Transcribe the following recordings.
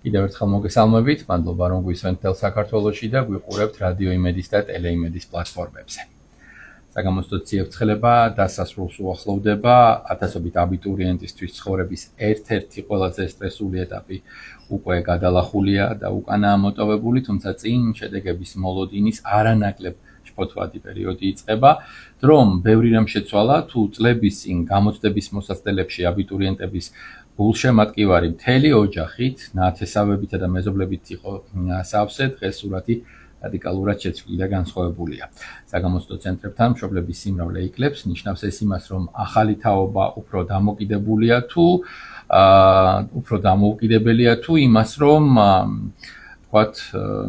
კიდევ ერთხელ მოგესალმებით, მადლობა რომ გვისმენთ მთელ საქართველოში და გვიყურებთ რადიო იმედის და ტელეიმედის პლატფორმებზე. საგამოცდო ციებ-ცხელება დასასრულს უახლოვდება, ათასობით აბიტურიენტისთვის ცხოვრების ერთ-ერთი ყველაზე სტრესული ეტაპი უკვე გადალახულია და უკანაა მოტოვებული, თუმცა წინ შედეგების მოლოდინის არანაკლებ შფოთვადი პერიოდი იწყება, რომ ბევრი რამ შეცვალა, თუ წლების წინ გამოცდების მოსაცდელებში აბიტურიენტების გულშემატკივარი მთელი ოჯახით, ნათესავებითა და მეზობლებით იყო სავსე, დღეს სურათი რადიკალურად შეცვლილი და განსხვავებულია. საგამოცდო ცენტრებთან მშობლების სიმრავლე იკლებს, ნიშნავს ეს იმას, რომ ახალი თაობა უფრო დამოკიდებელია თუ იმას, რომ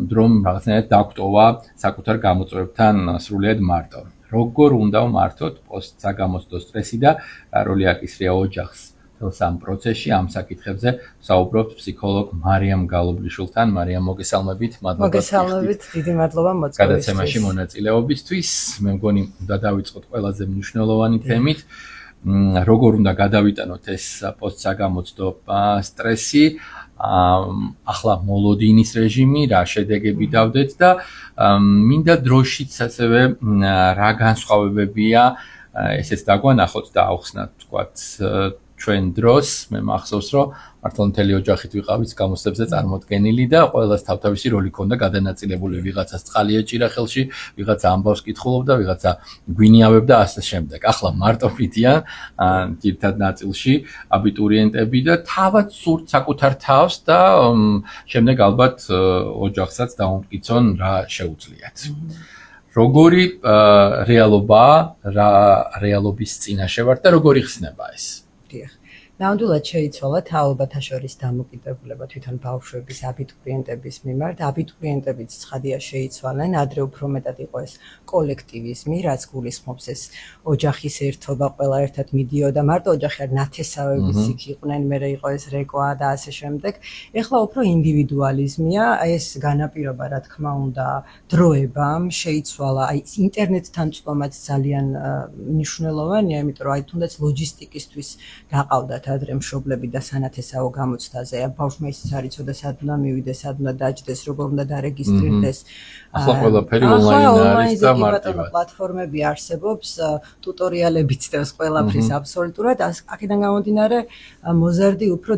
დრომ რაღაცნაირად დაგვტოვა საკუთარ გამოწვევებთან სრულიად მარტო. როგორ უნდა ვმართოთ პოსტსაგამოცდო სტრესი და რა როლი აკისრია ოჯახს ამ პროცესში, ამ საკითხებზე ვსაუბრობთ ფსიქოლოგ მარიამ გალობლიშვილთან. მარიამ, მოგესალმებით, მადლობა. მოგესალმებით, დიდი მადლობა მოწვევისთვის. გადაცემაში მონაწილეობისთვის. მე მგონი უნდა დავიწყოთ ყველაზე მნიშვნელოვანი თემით. როგორ უნდა გადავიტანოთ ეს პოსტსაგამოცდო სტრესი, ახლა მოლოდინის რეჟიმი, რა შედეგები დავდეთ და მინდა დროშიც ასევე რა განსხვავებებია, ესეც დაგვანახოთ და ავხსნათ თქვათ ჩვენ დროს. მე მახსოვს, რომ მართლა მთელი ოჯახით ვიყავით გამოცდებზე წარმოდგენილი და ყველას თავთავისი როლი ჰქონდა გადანაწილებული. ვიღაცას წყალი ეჭირა ხელში, ვიღაცა ამბავს კითხულობდა, ვიღაცა გვინიავებდა ასე შემდეგ. ახლა მარტო ფიტიან ძირითად ნაწილში აბიტურიენტები და თავად სურთ საკუთარ თავს და შემდეგ ალბათ ოჯახსაც დაუმტკიცონ რა შეუძლიათ. როგორი რეალობაა, რა რეალობის წინაშე ვართ და როგორი ხსნება ეს? ნამდვილად შეიცვალა თაობათა შორის დამოკიდებულება თვითონ ბავშვების აბიტურიენტების მიმართ. აბიტურიენტებიც ცხადია შეიცვალნენ, ადრე უფრო მეტად იყო ეს კოლექტივიზმი, რაც გულისხმობს ეს ოჯახის ერთობა, ყველა ერთად მიდიოდა, მარტო ოჯახი არ ნათესავებიც იქ იყვნენ, მერე იყო ეს რეკვა და ასე შემდეგ. ეხლა უფრო ინდივიდუალიზმია, ეს განაპირობა რა თქმა უნდა დროებამ შეიცვალა, აი ინტერნეტთან წვომაც ძალიან მნიშვნელოვანია, იმიტომ რომ აი თუნდაც ლოჯისტიკისთვის გაყავდათ ადრე მშობლები და სანათესაო გამოცდაზე, ბავშვმა ისიც არ იცოდა სად უნდა მივიდეს, სად უნდა დაჯდეს, როგორ უნდა დარეგისტრირდეს. ახლა ყველაფერი ონლაინ არის და მარტივად. პლატფორმები არსებობს, ტუტორიალებიც დევს ყველაფრის აბსოლუტურად. აქედან გამომდინარე, მოზარდი უფრო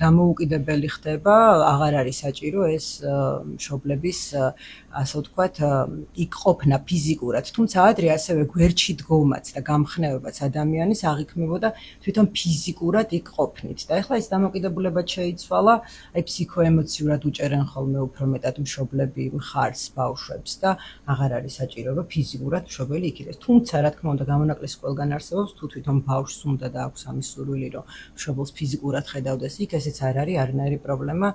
დამოუკიდებელი ხდება, აღარ არის საჭირო ეს მშობლების, ასე ვთქვათ, იქ ყოფნა ფიზიკურად. თუმცა ადრე ასევე გვერდში დგომაც და გამხნევებაც ადამიანის აღიქმებოდა თვითონ ფიზიკურად იქ ყოფნით და ეხლა ეს დამოკიდებულება შეიცვალა, აი ფსიქოემოციურად უჭერენ ხოლმე უფრო მეტად მშობლები მხარს ბავშვებს და აღარ არის საჭირო რომ ფიზიკურად მშობელი იქ იყოს. თუმცა რა თქმა უნდა გამონაკლისი ყველგან არსებობს, თუ თვითონ ბავშვს უნდა და აქვს ამის სურვილი რომ მშობელს ფიზიკურად ხედავდეს იქ, ესეც არ არის არანაირი პრობლემა.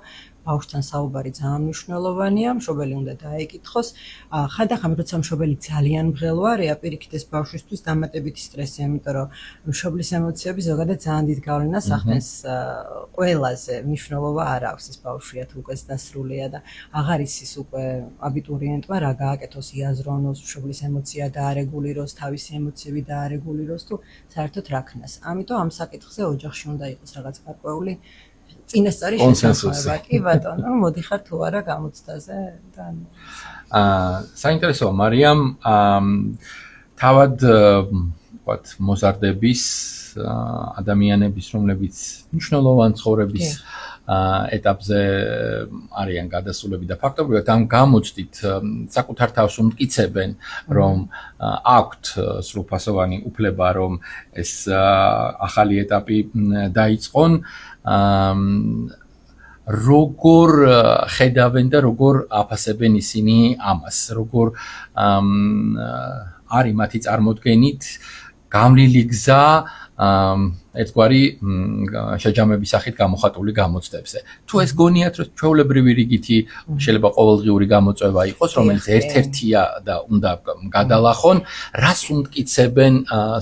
ბავშვთან საუბარი ძალიან მნიშვნელოვანია, მშობელი უნდა დაეკითხოს. ხანდახან როცა მშობელი ძალიან მღელვარია, პირიქით ეს ბავშვისთვის დამატებითი სტრესია, იმიტომ რომ მშობლის ემოციები ზოგადად ძალიან დიდ გავლენას ახდენს ყველაზე. მნიშვნელობა არ აქვს ეს ბავშვია თუ უკვე დასრულია და აღარ იცის უკვე აბიტურიენტმა რა გააკეთოს, იაზრონოს, მშობლის ემოცია დაარეგულიროს, თავისი ემოციები დაარეგულიროს თუ საერთოდ რა ქნას. ამიტომ ამ საკითხზე ოჯახში უნდა იყოს რაღაც გარკვეული წინასწარი შესაძლებლობა. კი ბატონო, მოდიხარ თუ არა გამოცდაზე და საინტერესოა მარიამ, თავად ვთქვათ მოზარდების ადამიანების, რომლებიც მნიშვნელოვან ცხოვრების ეტაპზე არიან გადასულები და ფაქტობრივად ამ გამოცდით საკუთარ თავს უმტკიცებენ, რომ აქვთ სრულფასოვანი უფლება, რომ ეს ახალი ეტაპი დაიწყონ. როგორ ხედავენ და როგორ აფასებენ ისინი ამას, როგორ არის მათი წარმოდგენით გამლილი გზა ერთგვარი შეჯამების სახით გამოხატული გამოცდებზე. თუ ეს გონიათ, რომ ჩვეულებრივი რიგითი შეიძლება ყოველდღიური გამოწვევა იყოს, რომელიც ერთ-ერთია და უნდა გადალახონ, რას უმტკიცებენ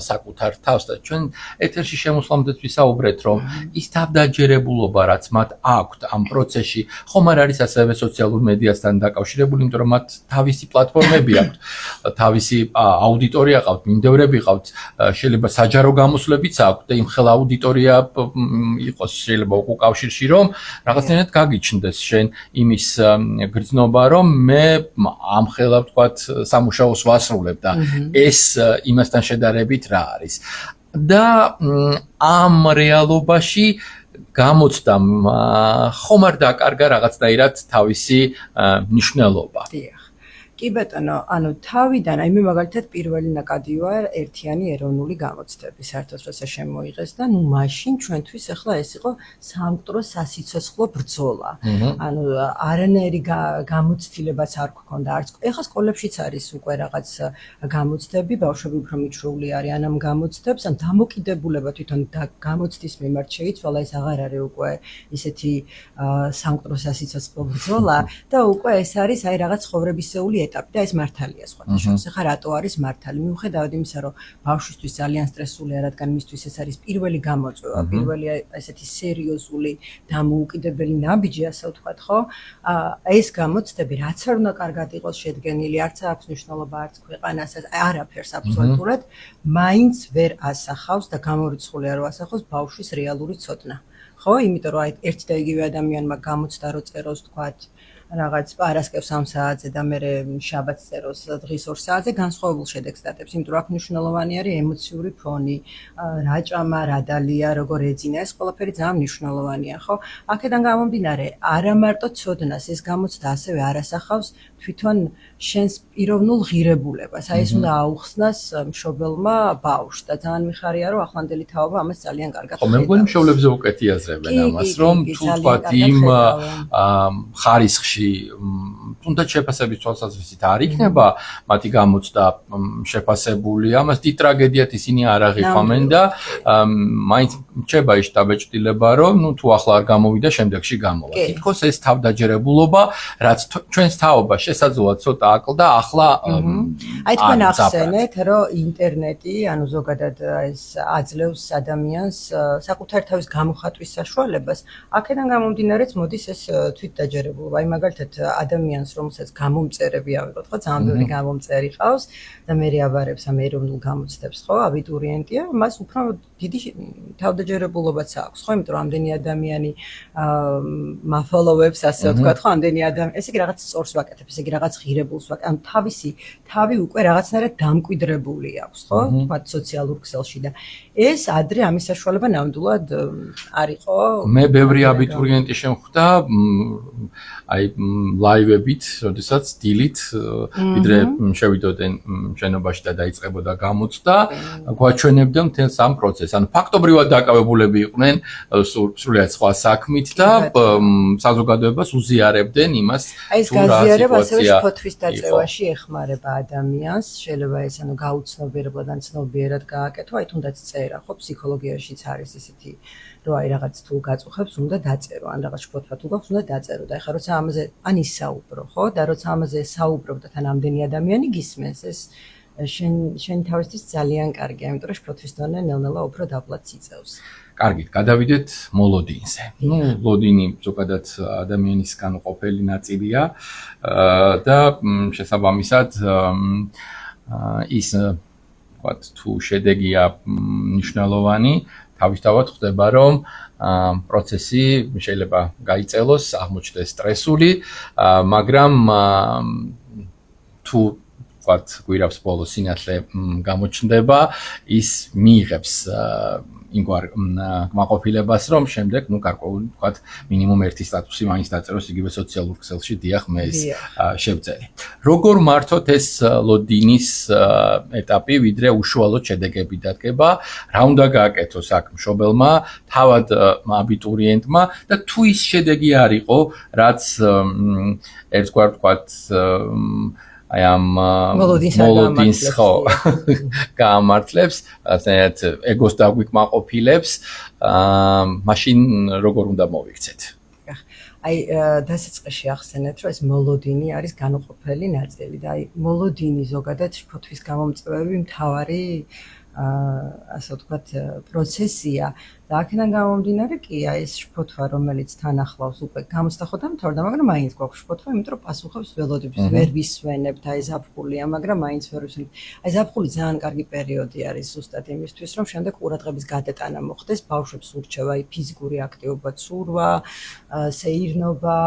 საკუთარ თავს და ჩვენ ეთერში შემოსვლამდე ვისაუბრეთ, რომ ის თავდაჯერებულობა, რაც მათ აქვთ ამ პროცესში, ხომ არ არის ასევე სოციალურ მედიასთან დაკავშირებული, იმიტომ რომ მათ თავისი პლატფორმები აქვთ, თავისი აუდიტორია ყავთ, მიმდევრები ყავთ, შეიძლება საჯარო გამოსვლებიც აქვთ და იმ ამხელა აუდიტორია იყოს შეიძლება უკავშირში რომ რაღაცნაირად გაგიჩნდეს შენ იმის გრძნობა რომ მე ამხელა ვთქვათ სამუშაოს ვასრულებ და ეს იმასთან შედარებით რა არის და ამ რეალობაში გამოცდამ ხომ არ დაკარგა რაღაცნაირად თავისი მნიშვნელობა. კი ბატონო, ანუ თავიდან, მე მაგალითად პირველი ნაკადი ვარ ერთიანი ეროვნული გამოცდების, საერთოდ როცა შემოიღეს და მაშინ ჩვენთვის ახლა ეს იყო სამკვდრო სასიცოცხლო ბრძოლა. ანუ არანაირი გამოცდილებაც არ გქონდა, არც ეხლა სკოლებშიც არის უკვე რაღაც გამოცდები, ბავშვები უფრო მიჩვეული არიან ამ გამოცდებს, ან დამოკიდებულება თვითონ გამოცდის მიმართ შეიცვალა, ეს აღარ არის უკვე ისეთი სამკვდრო სასიცოცხლო ბრძოლა და უკვე ეს არის აი რაღაც ცხოვრებისეული ეტაპი და ეს მართალია სხვათა შორის. ახლა რატო არის მართალი? მიუხედავად იმისა, რომ ბავშვისთვის ძალიან სტრესულია, რადგან მისთვის ეს არის პირველი გამოწვევა, პირველი ესეთი სერიოზული დამოუკიდებელი ნაბიჯი, ასე ვთქვათ, ხო? ეს გამოცდები რაც არ უნდა კარგად იყოს შედგენილი, არც აქვს მნიშვნელობა, არც ქვეყანას, არაფერს აბსოლუტურად, მაინც ვერ ასახავს და გამორიცხული არ ასახავს ბავშვის რეალური ცოდნა. ხო, იმიტომ რომ აი ერთი და იგივე ადამიანმა გამოცდა რო წეროს, ვთქვათ, რაღაც პარასკევს 3 საათზე და მე შაბათს წეროს დღის 2 საათზე განსხვავებულ შედეგს დადებს, იმიტომ რომ აქ მნიშვნელოვანი არის ემოციური ფონი, რა ჭამა, რა დალია, როგორ ეძინა, ეს ყველაფერი ძალიან მნიშვნელოვანია, ხო? აქედან გამომდინარე, არა მარტო ცოდნას, ეს გამოცდა ასევე არ ასახავს თვითონ შენს პიროვნულ ღირებულებას. აი ეს უნდა აუხსნას მშობელმა ბავშვს და ძალიან მიხარია, რომ ახლანდელი თაობა ამას ძალიან კარგად ხედავს. ხო, მე მგონი მშობლებზე უკეთი აზრებენ ამას, რომ თუ ვთქვათ იმ ხარისხში თუნდაც შეფასების თვალსაზრისით არ იქნება მათი გამოცდა შეფასებული, ამას დიდ ტრაგედიად ისინი არ აღიქვამენ და მაინც რჩება ის დაბეჭდილება, რომ ნუ თუ ახლა არ გამოვიდა, შემდეგში გამოვა. თითქოს ეს თავდაჯერებულობა, რაც ჩვენს თაობა შესაძლოა ცოტა აკლდა, ახლა აი თქვენ ახსენეთ, რომ ინტერნეტი, ანუ ზოგადად ეს აძლევს ადამიანს საკუთარ თავის გამოხატვის საშუალებას. აქედან გამომდინარეც მოდის ეს თვითდაჯერებულობა. აი მაგალითად ადამიანს, რომელსაც გამომწერები ავიღოთ, ხო, ძალიან ბევრი გამომწერი ყავს და მე აბარებს ამ ეროვნულ გამოცდებს, ხო, აბიტურიენტია, მას უფრო დიდი თავდაჯერებულობაც აქვს, ხო, იმიტომ რომ ამდენი ადამიანი მაფოლოვებს, ასე ვთქვათ, ხო, ამდენი ადამიანი, ესე იგი რაღაც სწორს ვაკეთებ, ესე იგი რაღაც ღირებულს ვაკეთებ, ანუ თავისი თავი უკვე რაღაცნაირად დამკვიდრებული აქვს, ხო, თქვათ სოციალურ ქსელში და ეს ადრე ამის საშუალება ნამდვილად არ იყო. მე ბევრი აბიტურიენტი შემხვდა აი ლაივებით, როდესაც დილით ვიდრე შევიდოდნენ შენობაში და დაიწყებოდა გამოცდა, გვაჩვენებდნენ მთელს ამ პროცესს. ანუ ფაქტობრივად დაკავებულები იყვნენ სრულიად სხვა საქმით და საზოგადოებას უზიარებდნენ იმას, ეს გაზიარება ასევე შფოთვის დაწევაში ეხმარება ადამიანს, შეიძლება ეს ანუ გაუცნობიერებლად ან ცნობიერად გააკეთო, აი თუნდაც წერა, ხო, ფსიქოლოგიაშიც არის ისეთი რომ აი რაღაც თუ გაწუხებს უნდა დაწერო, ან რაღაც შფოთვა თუ გაქვს უნდა დაწერო და ეხლა როცა ამაზე ან ისაუბრო, ხო? და როცა ამაზე საუბრობ და თან ამდენი ადამიანი გისმენს, ეს შენ თავისთვის ძალიან კარგია, იმიტომ რომ შფოთვის დონე ნელ-ნელა უფრო დაბლად იწევს. კარგით, გადავიდეთ მოლოდინზე. ნუ ლოდინი ზოგადად ადამიანისგან ყოფილი ნაწილია და შესაბამისად ის ვთქვათ თუ შედეგია მნიშვნელოვანი, თავისთავად ხდება რომ პროცესი შეიძლება გაიწელოს, აღმოჩნდეს სტრესული, მაგრამ თუ ვთქვათ გვირაბს ბოლოს სინათლე გამოჩნდება, ის მიიღებს იმგვარ კმაყოფილებას, რომ შემდეგ, ნუ გარკვეული ვთქვათ, მინიმუმ ერთი სტატუსი მაინც დაწეროს იგივე სოციალურ ქსელში, დიახ, მე ეს შევწერი. როგორ მართოთ ეს ლოდინის ეტაპი, ვიდრე უშუალოდ შედეგები დადგება, რა უნდა გააკეთოს აქ მშობელმა, თავად აბიტურიენტმა და თუ ის შედეგი არ იყო, რაც ერთგვარ ვთქვათ აი ამ მოლოდინს ხო გაამართლებს, ასეთ ეგოს დაგვიკმაყოფილებს, მაშინ როგორ უნდა მოვიქცეთ? აი დასაწყისში ახსენეთ, რომ ეს მოლოდინი არის განუყოფელი ნაწილი და აი მოლოდინი ზოგადად შფოთვის გამომწვევი მთავარი ასე ვთქვათ პროცესია და აქედან გამომდინარე კი ეს შფოთვა რომელიც თან ახლავს უკვე გამოსახო დამთავრდა მაგრამ მაინც გვაქვს შფოთვა იმიტომ რომ პასუხებს ველოდებით ვერ ვისვენებთ აი ზაფხულია მაგრამ მაინც ვერ ვისვენებთ აი ზაფხული ძალიან კარგი პერიოდი არის ზუსტად იმისთვის რომ შემდეგ ყურადღების გადატანა მოხდეს ბავშვებს ურჩევა აი ფიზიკური აქტივობა ცურვა სეირნობა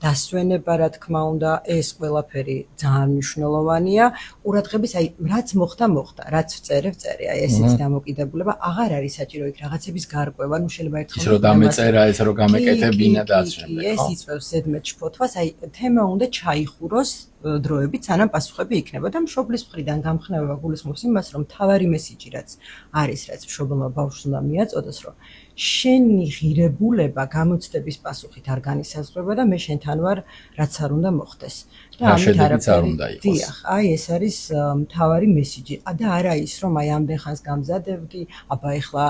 დასვენება რა თქმა უნდა ეს ყველაფერი ძალიან მნიშვნელოვანია ყურადღების აი რაც მოხდა რაც ვწერე აი ესეც დამოკიდებულება აღარ არის საჭირო იქ რაღაცების გარკვევა ნუ შეიძლება ერთხელ ის რომ დამეწერა ეს რომ გამეკეთებინა და ასე შემდეგ ეს იწვევს ზედმეტ შფოთვას აი თემა უნდა ჩაიხუროს დროებით სანამ პასუხები იქნება და მშობლის მხრიდან გამხნევება გულისხმობს იმას რომ თავარი მესიჯი რაც მშობელმა ბავშვს უნდა მიაწოდოს რომ შენი ღირებულება გამოცდების პასუხით არ განისაზღვრება და მე შენთან ვარ რაც არ უნდა მოხდეს და ამით არაფერი დიახ აი ეს არის მთავარი მესიჯი და არა ის რომ აი ამდენ ხანს გამზადებდი აბა ეხლა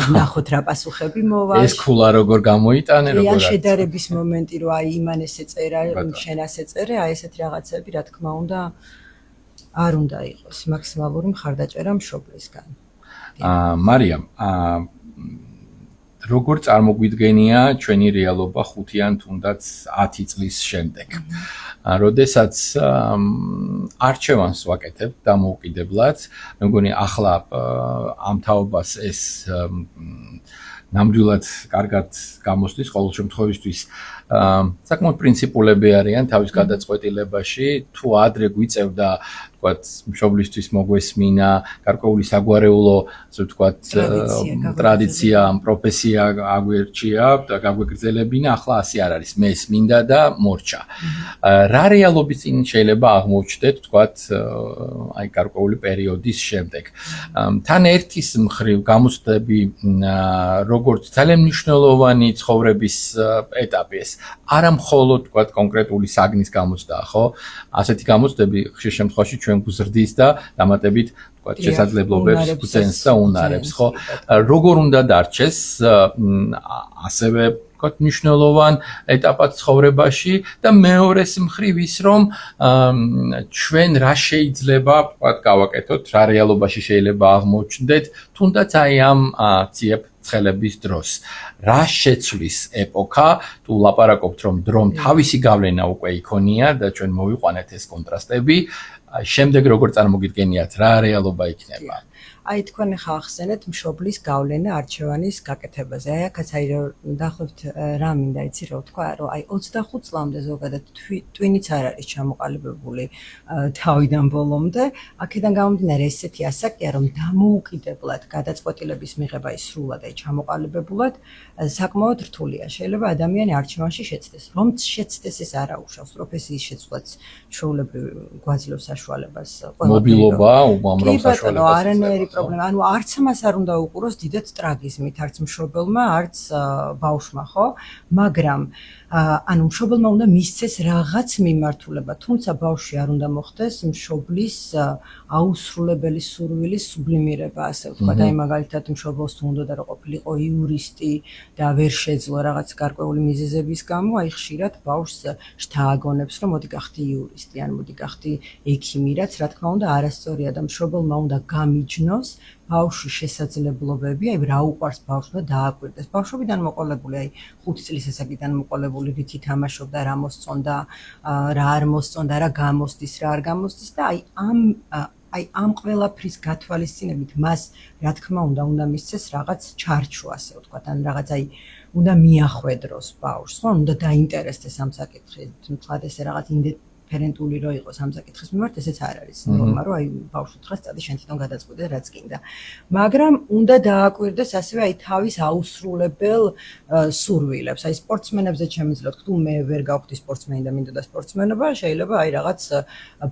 ვნახოთ რა პასუხები მოვა ეს ქულა როგორ გამოიტანე როგორ შედარების მომენტი რომ აი იმან ესე წერა შენ ასე წერე აი ესეთი რაღაცები რა თქმა უნდა არ უნდა იყოს მაქსიმალური მხარდაჭერა მშობლისგან მარიამ როგორ წარმოგვიდგენია ჩვენი რეალობა 5 ან თუნდაც 10 წლის შემდეგ. როდესაც არჩევანს ვაკეთებ დამოუკიდებლად, მე მგონი ახლა ამ თაობას ეს ნამდვილად კარგად გამოსდის ყოველ შემთხვევისთვის საკმაოდ პრინციპულები არიან თავის გადაწყვეტილებაში, თუ ადრე გვიწევდა ვთქვათ, მშობლისთვის მოგვესმინა გარკვეული საგვარეულო, ასე ვთქვათ, ტრადიცია, პროფესია აგვერჩია და გაგვეგრძელებინა, ახლა ასე არ არის. მე მინდა და მორჩა. რა რეალობის წინ შეიძლება აღმოჩნდეთ, ვთქვათ, აი გარკვეული პერიოდის შემდეგ. თან ერთის მხრივ გამოცდები როგორც ძალიან მნიშვნელოვანი ცხოვრების ეტაპი ეს არა მხოლოდ ვთქვათ კონკრეტული საგნის გამოცდაა, ხო? ასეთი გამოცდები ხშირ შემთხვევაში ჩვენ გვზრდის და დამატებით ვთქვათ შესაძლებლობებს გვცენს და უნარებს, ხო? როგორ უნდა დარჩეს ასევე ვთქვათ მნიშვნელოვან ეტაპად ცხოვრებაში და მეორეს მხრივ ის რომ ჩვენ რა შეიძლება ვთქვათ გავაკეთოთ, რა რეალობაში შეიძლება აღმოჩნდეთ, თუნდაც აი ამ ციებ ცხელების დროს. რა შეცვლის ეპოქა, თუ ლაპარაკობთ რომ დრომ თავისი გავლენა უკვე იქონია და ჩვენ მოვიყვანეთ ეს კონტრასტები, შემდეგ როგორ წარმოგიდგენიათ, რა რეალობა იქნება? აი თქვენ ხა ახსენეთ მშობლის გავლენა არჩევანის გაკეთებაზე. აი აქაც აი დაახლოებით რა მინდა იცი რა ვთქვა, რომ აი 25 წლამდე ზოგადად ტვინიც არ არის ჩამოყალიბებული თავიდან ბოლომდე. აქედან გამომდინარე ესეთი ასაკია, რომ დამოუკიდებლად გადაწყვეტილების მიღება ის სრულად აი ჩამოყალიბებულად საკმაოდ რთულია. შეიძლება ადამიანი არჩევანში შეცდეს. რომ შეცდეს ეს არ აუშავს პროფესიის შეცვლაც ჩვეულებრივ გვაძლევს საშუალებას. მობილობა, უამრავ საშუალებას. არანაირი პრობლემა, ანუ არც მას არ უნდა უყუროს დიდად ტრაგიზმით, არც მშობელმა, არც ბავშვმა, ხო? მაგრამ ანუ მშობელმა უნდა მისცეს რაღაც მიმართულება, თუმცა ბავშვი არ უნდა მოხდეს მშობლის აუსრულებელი სურვილის სუბლიმირება, ასე ვთქვათ, აი მაგალითად მშობელს თუ უნდა და ყოფილიყო იურისტი და ვერ შეძლო რაღაც გარკვეული მიზეზების გამო, აი ხშირად ბავშვს შთააგონებს, რომ მოდი გახდი იურისტი, ან მოდი გახდი ექიმი, რაც რა თქმა უნდა არასწორია და მშობელმა უნდა გამიჯნოს ბავშვის შესაძლებლობები, აი რა უყვარს ბავშვს და დააკვირდეს. ბავშვიდან მოყოლებული, აი 5 წლის ასაკიდან მოყოლებული რით ითამაშობდა, რა მოსწონდა, რა არ მოსწონდა, რა გამოსდის, რა არ გამოსდის და აი ამ ყველაფრის გათვალისწინებით მას რა თქმა უნდა მისცეს რაღაც ჩარჩო, ასე ვთქვათ, ან რაღაც აი უნდა მიახვედროს ბავშვს, ხო? უნდა დაინტერესდეს ამ საკითხით, თუმცა ესე რაღაც ფერენტული რო იყოს ამ საკითხის მიმართ, ესეც არ არის ნორმა, რომ აი ბავშვი უთხრას წადი შენ თვითონ გადაწყვეტე რაც გინდა. მაგრამ უნდა დააკვირდეს ასევე აი თავის აუსრულებელ სურვილებს. აი სპორტსმენებზე შემიძლია თქვა, თუ მე ვერ გავხდი სპორტსმენი და მინდოდა სპორტსმენობა, შეიძლება აი რაღაც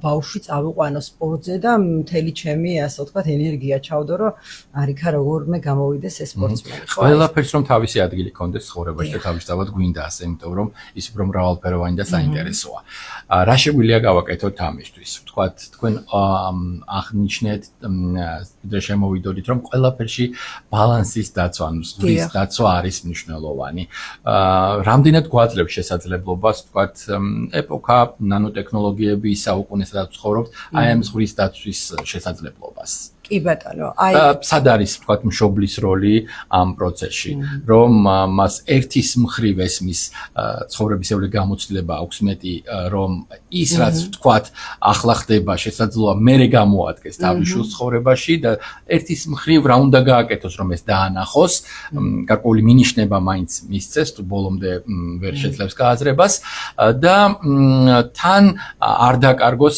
ბავშვი წავიყვანო სპორტზე და მთელი ჩემი, ასე ვთქვათ, ენერგია ჩავდო, რომ არიქა როგორმე გამოვიდეს ეს სპორტსმენი. ყველაფერს რომ თავისი ადგილი ქონდეს ცხოვრებაში და თავისთავად გვინდა ასე, იმიტომ რომ ის უფრო მრავალფეროვანი და საინტერესოა. რა შეგვიძლია გავაკეთოთ ამისთვის? ვთქვათ, თქვენ აღნიშნეთ და შემოვიდოდით, რომ ყველაფერში ბალანსის დაცვა, ზღვის დაცვა არის მნიშვნელოვანი. რამდენად გვაძლევს შესაძლებლობას, ვთქვათ, ეპოქა, ნანოტექნოლოგიები, საუკუნე სადაც ცხოვრობთ, აი ამ ზღვის დაცვის შესაძლებლობას? კი ბატონო, სად არის თქვათ მშობლის როლი ამ პროცესში, რომ მას ერთის მხრივ ესმის ცხოვრებისეული გამოცდილება აქვს მეტი, რომ ის რაც თქვათ ახლა ხდება შესაძლოა მერე გამოადგეს თავის შვილს ცხოვრებაში და ერთის მხრივ რა უნდა გააკეთოს, რომ ეს დაანახოს, გარკვეული მინიშნება მაინც მისცეს, თუ ბოლომდე ვერ შეძლებს გააზრებას და თან არ დაკარგოს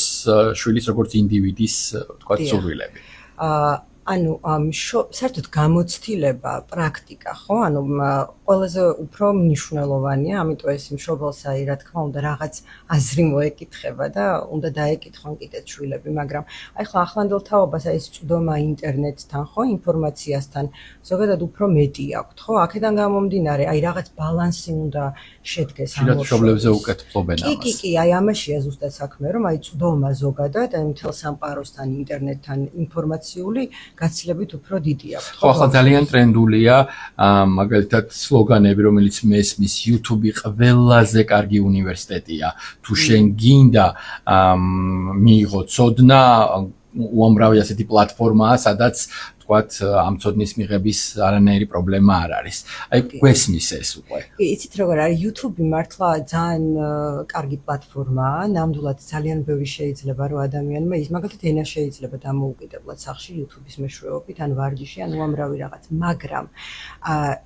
შვილის როგორც ინდივიდის თქვათ სურვილები. საერთოდ გამოცდილება, პრაქტიკა, ხო? ყველაზე უფრო მნიშვნელოვანია, ამიტომ ეს მშობელს რა თქმა უნდა რაღაც აზრი მოეკითხება და უნდა დაეკითხონ კიდეც შვილები, მაგრამ ახლა ახლანდელ თაობას ეს წვდომა ინტერნეტთან, ხო, ინფორმაციასთან ზოგადად უფრო მეტი აქვთ, ხო? აქედან გამომდინარე, რაღაც ბალანსი უნდა შედგეს ამ მშობლებზე უკეთებენ ამას. კი, ამაშია ზუსტად საქმე, რომ წვდომა ზოგადად მთელ სამყაროსთან ინტერნეტთან ინფორმაციული გაცილებით უფრო დიდი აქვს. ხო, ახლა ძალიან ტრენდულია, მაგალითად სლოგანები, რომელიც მესმის YouTube ყველაზე კარგი უნივერსიტეტია. თუ შენ გინდა მიიღო ცოდნა, უამრავი ასეთი პლატფორმაა, სადაც თქვათ ამ ცოდნის მიღების არანაირი პრობლემა არ არის. გვესმის ეს უკვე. კი, იცით როგორ არის, YouTube მართლა ძალიან კარგი პლატფორმაა, ნამდვილად ძალიან ბევრი შეიძლება რომ ადამიანმა ის მაგალითად ენა შეიძლება დამოუკიდებლად სახში YouTube-ის მეშვეობით, ან ვარჯიში, ან უამრავი რაღაც, მაგრამ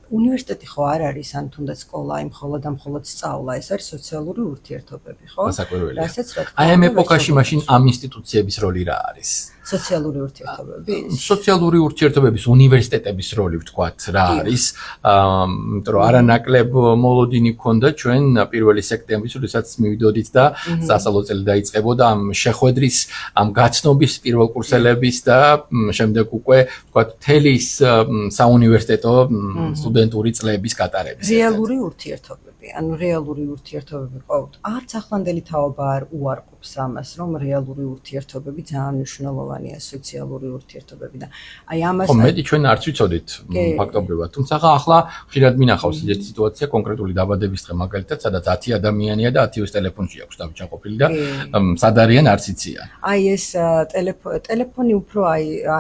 უნივერსიტეტი ხო არ არის, ან თუნდაც სკოლა, მხოლოდ სწავლა, ეს არის სოციალური ურთიერთობები, ხო? დასაკვირველია. რასაც რა თქმა აი ამ ეპოქაში მაშინ ამ ინსტიტუციების როლი რა არის? სოციალური ურთიერთობები. სოციალური ურთიერთობების უნივერსიტეტების როლი ვთქვათ რა არის? იმიტომ რომ არანაკლებ მოლოდინი გქონდა ჩვენ 1 სექტემბრის, როდესაც მივიდოდით და სასწავლო წელი დაიწყებოდა ამ შეხვედრის, ამ გაცნობის პირველკურსელების და შემდეგ უკვე ვთქვათ მთელი საუნივერსიტეტო სტუდენტური წლების გატარების. რეალური ურთიერთობები, რეალური ურთიერთობები ყავთ. არც ახლანდელი თაობა არ უარყოფს ამას, რომ რეალური ურთიერთობები ძალიან მნიშვნელოვანია, სოციალური ურთიერთობები და ამას მეტი ჩვენ არც ვიცოდით ფაქტობრივად, თუმცა ახლა ხშირად მინახავს ისეთი სიტუაცია, კონკრეტული დაბადების დღე მაგალითად, სადაც 10 ადამიანია და 10-ის ტელეფონში აქვს დაბჭაყოფილი და სად არიან არც იციან. ეს ტელეფონი უფრო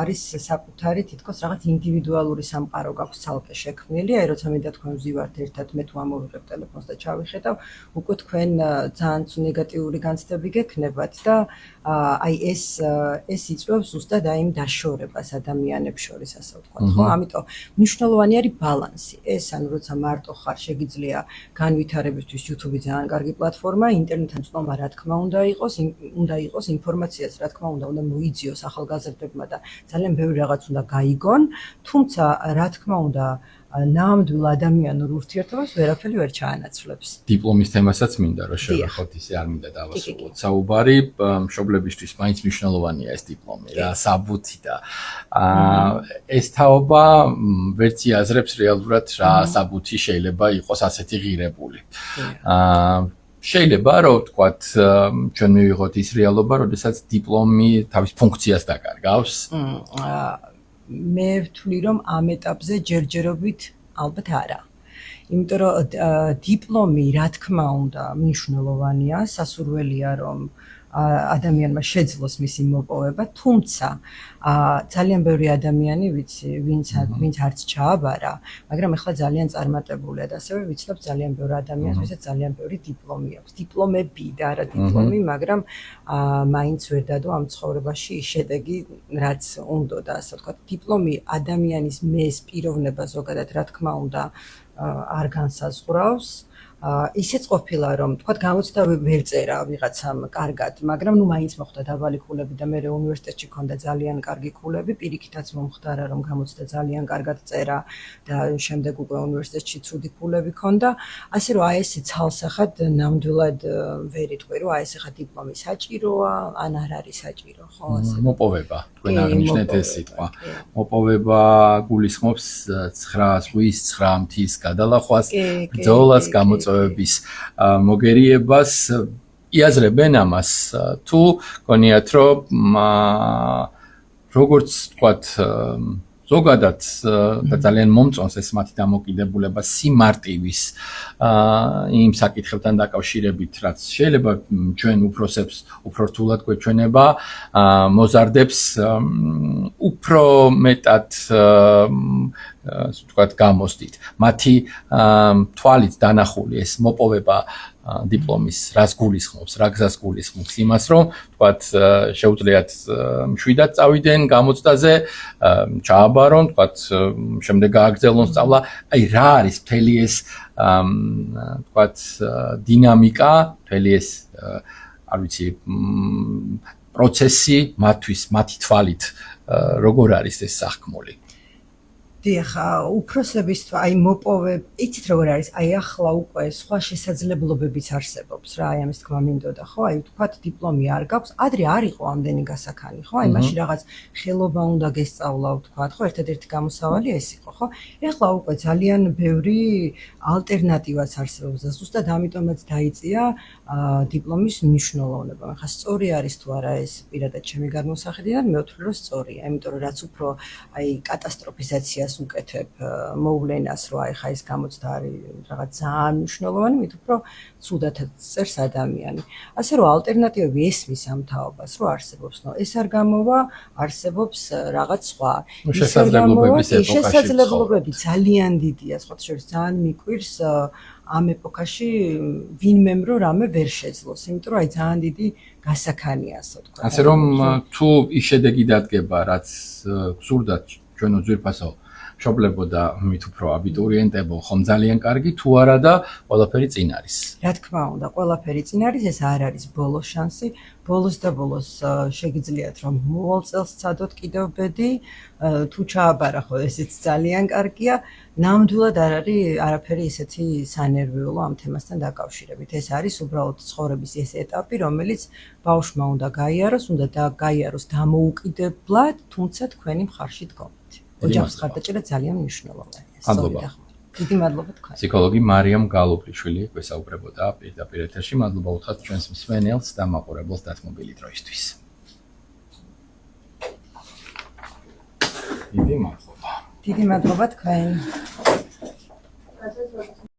არის საკუთარი თითქოს რაღაც ინდივიდუალური სამყარო გაქვს ცალკე შექმნილი, როცა მინდა თქვენ ვზივართ ერთად, მე თუ ამოვიღებ ტელეფონს და ჩავიხედავ, უკვე თქვენ ძალიან ნეგატიური განცდები გექნებათ და ეს იწვევს ზუსტად იმ დაშორებას ადამიანებს შორის, ასე ვთქვათ, ხო? ამიტომ მნიშვნელოვანი არის ბალანსი. ეს როცა მარტო ხარ, შეგიძლია განვითარებისთვის YouTube-ი ძალიან კარგი პლატფორმა, ინტერნეტთან წვდომა რა თქმა უნდა იყოს, ინფორმაციას რა თქმა უნდა მოიძიოს ახალგაზრდებმა და ძალიან ბევრი რაღაც უნდა გაიგონ, თუმცა რა თქმა უნდა ნამდვილ ადამიანურ ურთიერთობას ვერაფერი ვერ ჩაანაცვლებს. დიპლომის თემასაც მინდა რომ შევეხოთ, ისე არ მინდა დავასრულოთ საუბარი, მშობლებისთვის მაინც მნიშვნელოვანია ეს დიპლომი რა, საბუთი და ეს თაობა ვერც იაზრებს რეალურად რა საბუთი შეიძლება იყოს ასეთი ღირებული. შეიძლება რომ ვთქვათ, ჩვენ მივიღოთ ის რეალობა, როდესაც დიპლომი თავის ფუნქციას დაკარგავს. მე ვთვლი რომ ამ ეტაპზე ჯერჯერობით ალბათ არა. იმიტომ რომ დიპლომი რა თქმა უნდა მნიშვნელოვანია, სასურველია რომ ადამიანმა შეძლოს მისი მოპოვება, თუმცა ძალიან ბევრი ადამიანი ვიცი, ვინც არც ჩააბარა, მაგრამ ახლა ძალიან წარმატებულია და ასევე ვიცნობ ძალიან ბევრი ადამიანს, ვისაც ძალიან ბევრი დიპლომი აქვს. დიპლომები და არა დიპლომი, მაგრამ მაინც ვერ დადო ამ ცხოვრებაში შედეგი, რაც უნდა და ასე ვთქვათ, დიპლომი ადამიანის მეს პიროვნება ზოგადად რა თქმა უნდა არ განსაზღვრავს. ისეც ყოფილა რომ თქვათ გამოცდა ვერ წერა ვიღაცამ კარგად, მაგრამ მაინც მოხდა დაბალი ქულები და მე უნივერსიტეტში მქონდა ძალიან კარგი ქულები, პირიქითაც მომხდარა რომ გამოცდა ძალიან კარგად წერა და შემდეგ უკვე უნივერსიტეტში ცუდი ქულები მქონდა, ასე რომ ეს ცალსახად ნამდვილად ვერ იტყვი რომ ეს ხა დიპლომი საჭიროა, ან არ არის საჭირო, ხო, ასე. მოპოვება, თქვენ აღნიშნეთ ეს სიტყვა. მოპოვება გულისხმობს 9 ზღვის 9 მთის გადალახვას, ბრძოლას, გამოწვევების მოგერიებას. იაზრებენ ამას თუ გონიათ რომ როგორც თქვათ ზოგადად და ძალიან მომწონს ეს მათი დამოკიდებულება სიმარტივის იმ საკითხებთან დაკავშირებით, რაც შეიძლება ჩვენ უფროსებს უფრო რთულად გვეჩვენება, მოზარდებს უფრო მეტად ვთქვათ გამოსდით. მათი თვალით დანახული ეს მოპოვება დიპლომის რას გულისხმობს, რა გზას გულისხმობს იმას, რომ ვთქვათ შეუძლიათ მშვიდად წავიდნენ გამოცდაზე, ჩააბარონ, ვთქვათ შემდეგ გააგრძელონ სწავლა. აი რა არის მთელი ეს ვთქვათ დინამიკა, მთელი ეს არ ვიცი პროცესი მათთვის, მათი თვალით როგორ არის ეს სახქმული? დიახ, უფროსების აი მოპოვებ, იცით როგორ არის, აი ახლა უკვე სხვა შესაძლებლობებიც არსებობს რა, აი ამის თქმა მინდოდა, ხო? აი ვთქვათ დიპლომი არ გაქვს, ადრე არ იყო ამდენი გასაქანი, ხო? აი მაშინ რაღაც ხელობა უნდა გესწავლა, ვთქვათ, ხო? ერთადერთი გამოსავალი ეს იყო, ხო? ეხლა უკვე ძალიან ბევრი ალტერნატივაც არსებობს და ზუსტად ამიტომაც დაიწია დიპლომის მნიშვნელოვნება. ახლა სწორი არის თუ არა ეს პირადად ჩემი გადმოსახედიდან, მე ვთვლი რომ სწორია, იმიტომ რომ რაც უფრო აი კატასტროფიზაციას უკეთებ მოვლენას, რომ აი ხა ეს გამოცდა არის რაღაც ძალიან მნიშვნელოვანი, მით უფრო ცუდად წერს ადამიანი. ასე რომ ალტერნატივები ესმის ამ თაობას, რომ არსებობს, ნო ეს არ გამოვა, არსებობს რაღაც სხვა. შესაძლებლობები ძალიან დიდია, სხვა შორის ძალიან მიკვირს ამ ეპოქაში ვინმემ რომ რამე ვერ შეძლოს, იმიტომ რომ აი ძალიან დიდი გასაქანია, ასე ვთქვათ. ასე რომ თუ ის შედეგი დადგება, რაც გსურდათ ჩვენო ძვირფასო მშობლებო და მით უფრო აბიტურიენტებო, ხომ ძალიან კარგი, თუ არა და ყველაფერი წინ არის. რა თქმა უნდა, ყველაფერი წინ არის, ეს არ არის ბოლოს შანსი. ბოლოს და ბოლოს შეგიძლიათ რომ მოვალ წელს ცადოთ კიდევ ბედი, თუ ჩააბარა ხო ესეც ძალიან კარგია. ნამდვილად არ არის არაფერი ისეთი სანერვიულო ამ თემასთან დაკავშირებით. ეს არის უბრალოდ ცხოვრების ეს ეტაპი, რომელიც ბავშვმა უნდა გაიაროს, უნდა გაიაროს დამოუკიდებლად, თუმცა თქვენი მხარში დგომით. ოჯახის მხარდაჭერა ძალიან მნიშვნელოვანია. დიდი მადლობა თქვენ. ფსიქოლოგი მარიამ გალუბრიშვილი გვესაუბრებოდა პირდაპირ ეთერში. მადლობა უთხრათ ჩვენს მსმენელს და მაყურებელს დათმობილი დროისთვის. დიდი მადლობა. დიდი მადლობა თქვენ.